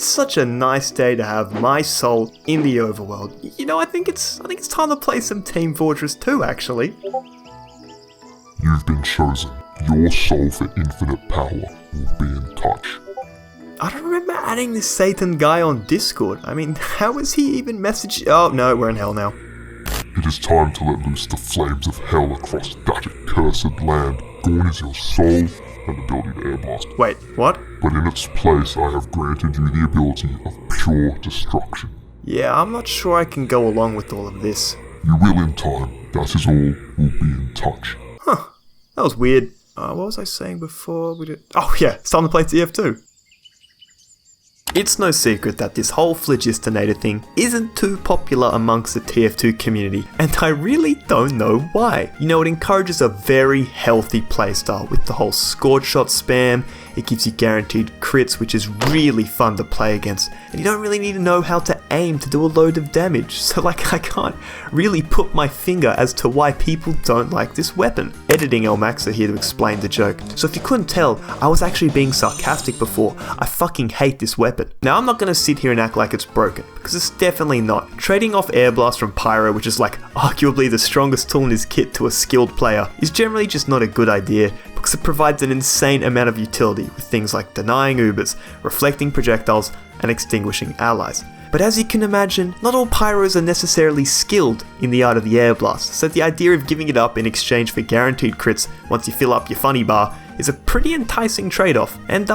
It's such a nice day to have my soul in the overworld. You know, I think it's time to play some Team Fortress 2, actually. You've been chosen. Your soul for infinite power will be in touch. I don't remember adding this Satan guy on Discord. I mean, how is he even messaged? Oh no, we're in hell now. It is time to let loose the flames of hell across that accursed land. Gone is your soul and ability to air blast. Wait, what? But in its place, I have granted you the ability of pure destruction. Yeah, I'm not sure I can go along with all of this. You will in time. That is all. Will be in touch. Huh. That was weird. What was I saying before we did? Oh yeah, it's time to play TF2. It's no secret that this whole Phlogistinator thing isn't too popular amongst the TF2 community, and I really don't know why. You know, it encourages a very healthy playstyle with the whole scored shot spam. It gives you guaranteed crits, which is really fun to play against, and you don't really need to know how to aim to do a load of damage, so like I can't really put my finger as to why people don't like this weapon. Editing elmaxo here to explain the joke. So if you couldn't tell, I was actually being sarcastic before. I fucking hate this weapon. Now I'm not going to sit here and act like it's broken, because it's definitely not. Trading off Air Blast from Pyro, which is like arguably the strongest tool in his kit, to a skilled player is generally just not a good idea, because it provides an insane amount of utility with things like denying Ubers, reflecting projectiles, and extinguishing allies. But as you can imagine, not all pyros are necessarily skilled in the art of the air blast, so the idea of giving it up in exchange for guaranteed crits once you fill up your funny bar is a pretty enticing trade-off. And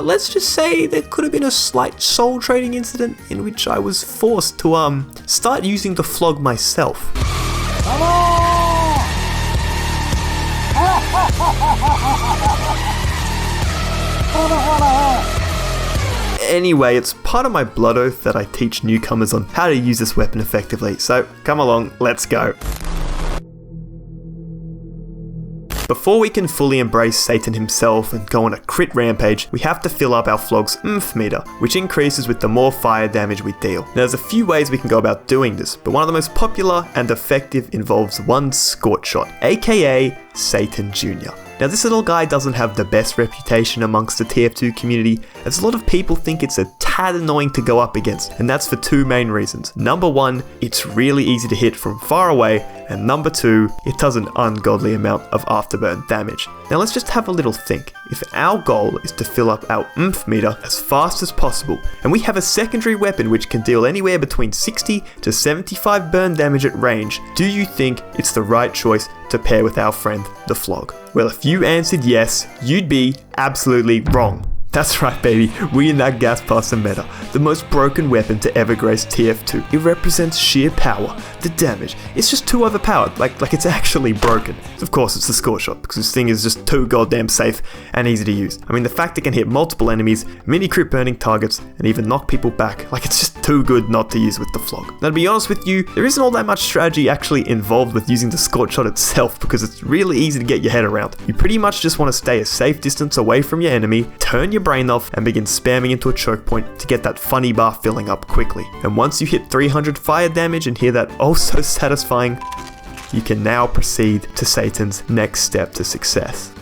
let's just say there could have been a slight soul trading incident in which I was forced to start using the flog myself. Anyway, it's part of my blood oath that I teach newcomers on how to use this weapon effectively, so come along, let's go. Before we can fully embrace Satan himself and go on a crit rampage, we have to fill up our flog's oomph meter, which increases with the more fire damage we deal. Now, there's a few ways we can go about doing this, but one of the most popular and effective involves one Scorch Shot, aka Satan Jr. Now, this little guy doesn't have the best reputation amongst the TF2 community, as a lot of people think it's a tad annoying to go up against, and that's for two main reasons. Number one, it's really easy to hit from far away, and number two, it does an ungodly amount of afterburn damage. Now let's just have a little think. If our goal is to fill up our oomph meter as fast as possible, and we have a secondary weapon which can deal anywhere between 60 to 75 burn damage at range, do you think it's the right choice to pair with our friend, the Flog? Well, if you answered yes, you'd be absolutely wrong. That's right, baby, we in that gas pasta meta, the most broken weapon to ever grace TF2. It represents sheer power, the damage. It's just too overpowered, like it's actually broken. Of course, it's the score shot, because this thing is just too goddamn safe and easy to use. I mean, the fact it can hit multiple enemies, mini crit burning targets, and even knock people back, like it's just too good not to use with the Flog. Now, to be honest with you, there isn't all that much strategy actually involved with using the scorch shot itself, because it's really easy to get your head around. You pretty much just want to stay a safe distance away from your enemy, turn your brain off, and begin spamming into a choke point to get that funny bar filling up quickly. And once you hit 300 fire damage and hear that oh so satisfying, you can now proceed to Satan's next step to success.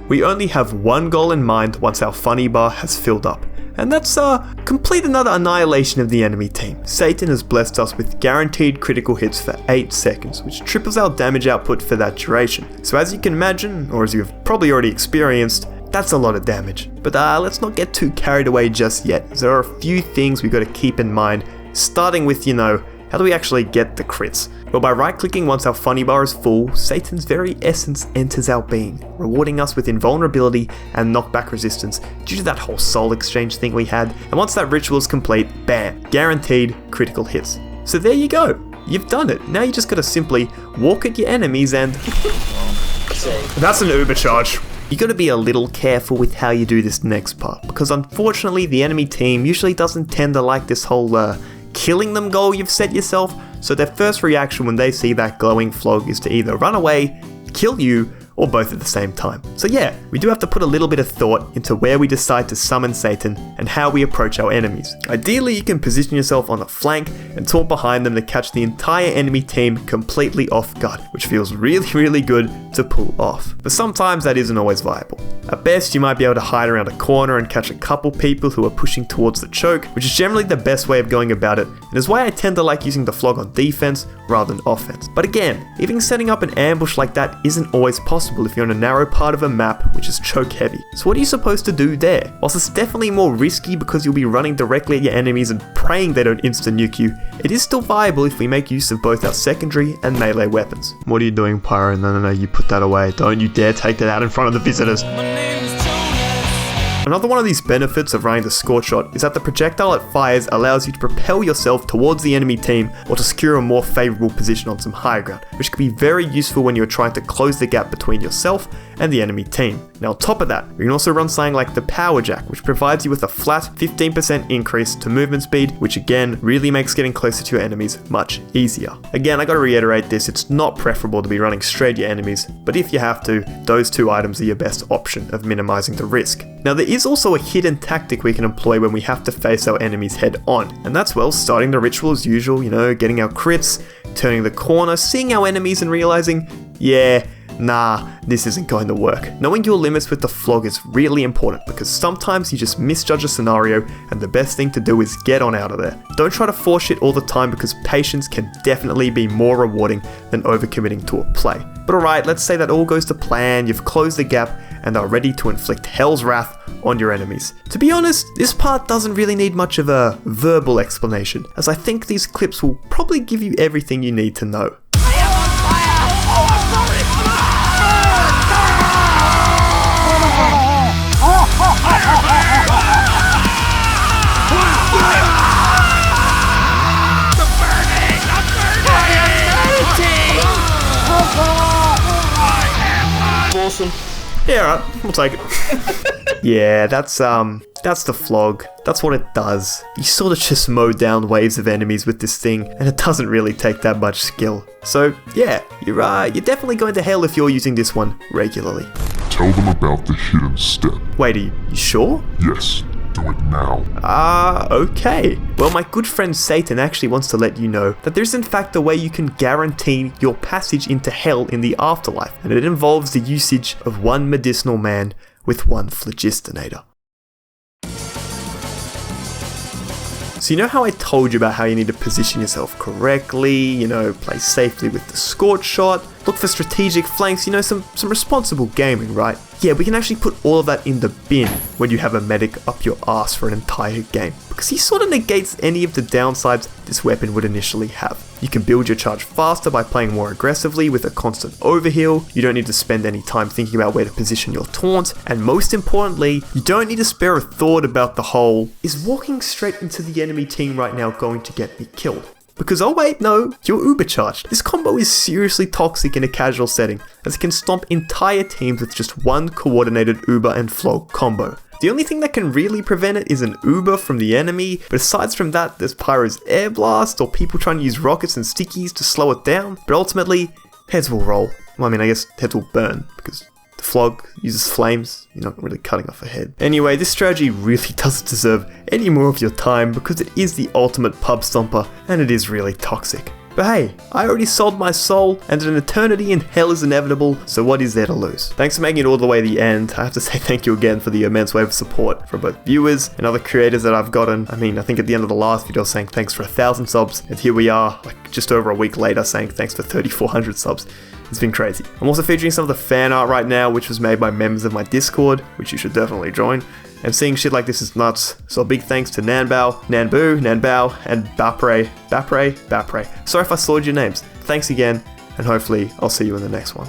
We only have one goal in mind once our funny bar has filled up, and that's complete another annihilation of the enemy team. Satan has blessed us with guaranteed critical hits for 8 seconds, which triples our damage output for that duration. So as you can imagine, or as you've probably already experienced, that's a lot of damage. But let's not get too carried away just yet. There are a few things we've got to keep in mind, starting with, how do we actually get the crits? Well, by right-clicking once our funny bar is full, Satan's very essence enters our being, rewarding us with invulnerability and knockback resistance due to that whole soul exchange thing we had. And once that ritual is complete, bam, guaranteed critical hits. So there you go, you've done it. Now you just gotta simply walk at your enemies and... That's an Uber charge. You gotta be a little careful with how you do this next part, because unfortunately the enemy team usually doesn't tend to like this whole killing them goal you've set yourself, so their first reaction when they see that glowing flog is to either run away, kill you, or both at the same time. So yeah, we do have to put a little bit of thought into where we decide to summon Satan and how we approach our enemies. Ideally, you can position yourself on the flank and taunt behind them to catch the entire enemy team completely off guard, which feels really good to pull off. But sometimes that isn't always viable. At best, you might be able to hide around a corner and catch a couple people who are pushing towards the choke, which is generally the best way of going about it, and is why I tend to like using the flog on defense rather than offense. But again, even setting up an ambush like that isn't always possible if you're on a narrow part of a map which is choke heavy. So what are you supposed to do there? Whilst it's definitely more risky because you'll be running directly at your enemies and praying they don't insta-nuke you, it is still viable if we make use of both our secondary and melee weapons. What are you doing, Pyro? No, you put that away. Don't you dare take that out in front of the visitors. Another one of these benefits of running the Scorch Shot is that the projectile it fires allows you to propel yourself towards the enemy team or to secure a more favourable position on some higher ground, which can be very useful when you're trying to close the gap between yourself and the enemy team. Now on top of that, we can also run something like the Power Jack, which provides you with a flat 15% increase to movement speed, which again really makes getting closer to your enemies much easier. Again, I gotta reiterate this, it's not preferable to be running straight at your enemies, but if you have to, those two items are your best option of minimizing the risk. Now there is also a hidden tactic we can employ when we have to face our enemies head on, and that's, well, starting the ritual as usual, getting our crits, turning the corner, seeing our enemies and realizing, yeah, nah, this isn't going to work. Knowing your limits with the flog is really important because sometimes you just misjudge a scenario and the best thing to do is get on out of there. Don't try to force shit all the time because patience can definitely be more rewarding than overcommitting to a play. But alright, let's say that all goes to plan, you've closed the gap and are ready to inflict hell's wrath on your enemies. To be honest, this part doesn't really need much of a verbal explanation, as I think these clips will probably give you everything you need to know. Awesome. Yeah, alright, we'll take it. Yeah, that's the flog. That's what it does. You sort of just mow down waves of enemies with this thing, and it doesn't really take that much skill. So yeah, you're definitely going to hell if you're using this one regularly. Tell them about the hidden step. Wait, are you sure? Yes, do it now. Okay. Well, my good friend Satan actually wants to let you know that there's in fact a way you can guarantee your passage into hell in the afterlife, and it involves the usage of one medicinal man with one phlogistonator. So you know how I told you about how you need to position yourself correctly, play safely with the Scorch Shot, look for strategic flanks, some responsible gaming, right? Yeah, we can actually put all of that in the bin when you have a medic up your ass for an entire game, because he sort of negates any of the downsides this weapon would initially have. You can build your charge faster by playing more aggressively with a constant overheal, you don't need to spend any time thinking about where to position your taunt, and most importantly, you don't need to spare a thought about the whole, is walking straight into the enemy team right now going to get me killed? Because oh wait, no, you're uber charged. This combo is seriously toxic in a casual setting, as it can stomp entire teams with just one coordinated uber and flog combo. The only thing that can really prevent it is an uber from the enemy, but aside from that, there's Pyro's air blast or people trying to use rockets and stickies to slow it down, but ultimately, heads will roll. Well, I guess heads will burn, because the flog uses flames, you're not really cutting off a head. Anyway, this strategy really doesn't deserve any more of your time because it is the ultimate pub stomper and it is really toxic. But hey, I already sold my soul and an eternity in hell is inevitable, so what is there to lose? Thanks for making it all the way to the end. I have to say thank you again for the immense wave of support from both viewers and other creators that I've gotten. I think at the end of the last video saying thanks for 1,000 subs, and here we are, just over a week later saying thanks for 3,400 subs. It's been crazy. I'm also featuring some of the fan art right now, which was made by members of my Discord, which you should definitely join. And seeing shit like this is nuts, so a big thanks to Nanbao, Nanbu, Nanbao, and Bapre. Sorry if I slaughtered your names. Thanks again, and hopefully I'll see you in the next one.